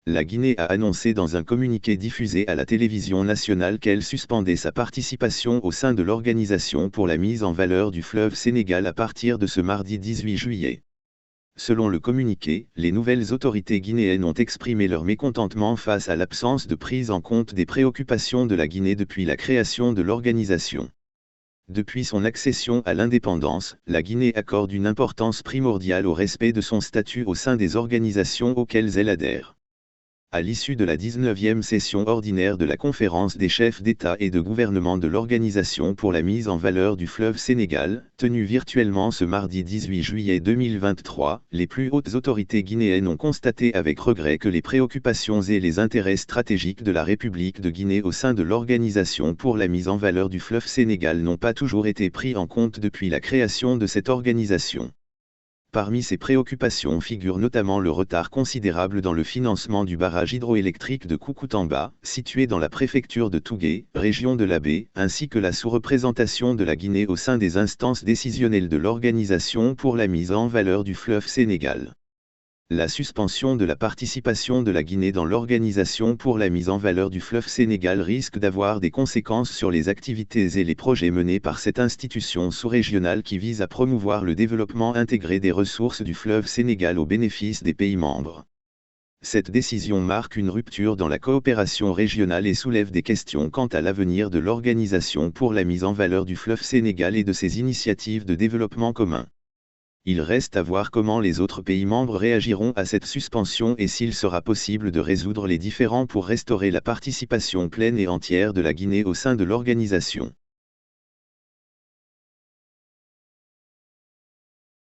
La Guinée a annoncé dans un communiqué diffusé à la télévision nationale qu'elle suspendait sa participation au sein de l'Organisation pour la mise en valeur du fleuve Sénégal à partir de ce mardi 18 juillet. Selon le communiqué, les nouvelles autorités guinéennes ont exprimé leur mécontentement face à l'absence de prise en compte des préoccupations de la Guinée depuis la création de l'organisation. Depuis son accession à l'indépendance, la Guinée accorde une importance primordiale au respect de son statut au sein des organisations auxquelles elle adhère. À l'issue de la 19e session ordinaire de la conférence des chefs d'État et de gouvernement de l'Organisation pour la mise en valeur du fleuve Sénégal, tenue virtuellement ce mardi 18 juillet 2023, les plus hautes autorités guinéennes ont constaté avec regret que les préoccupations et les intérêts stratégiques de la République de Guinée au sein de l'Organisation pour la mise en valeur du fleuve Sénégal n'ont pas toujours été pris en compte depuis la création de cette organisation. Parmi ces préoccupations figure notamment le retard considérable dans le financement du barrage hydroélectrique de Koukoutamba, situé dans la préfecture de Tougué, région de l'Abbé, ainsi que la sous-représentation de la Guinée au sein des instances décisionnelles de l'Organisation pour la mise en valeur du fleuve Sénégal. La suspension de la participation de la Guinée dans l'Organisation pour la mise en valeur du fleuve Sénégal risque d'avoir des conséquences sur les activités et les projets menés par cette institution sous-régionale qui vise à promouvoir le développement intégré des ressources du fleuve Sénégal au bénéfice des pays membres. Cette décision marque une rupture dans la coopération régionale et soulève des questions quant à l'avenir de l'Organisation pour la mise en valeur du fleuve Sénégal et de ses initiatives de développement commun. Il reste à voir comment les autres pays membres réagiront à cette suspension et s'il sera possible de résoudre les différends pour restaurer la participation pleine et entière de la Guinée au sein de l'organisation.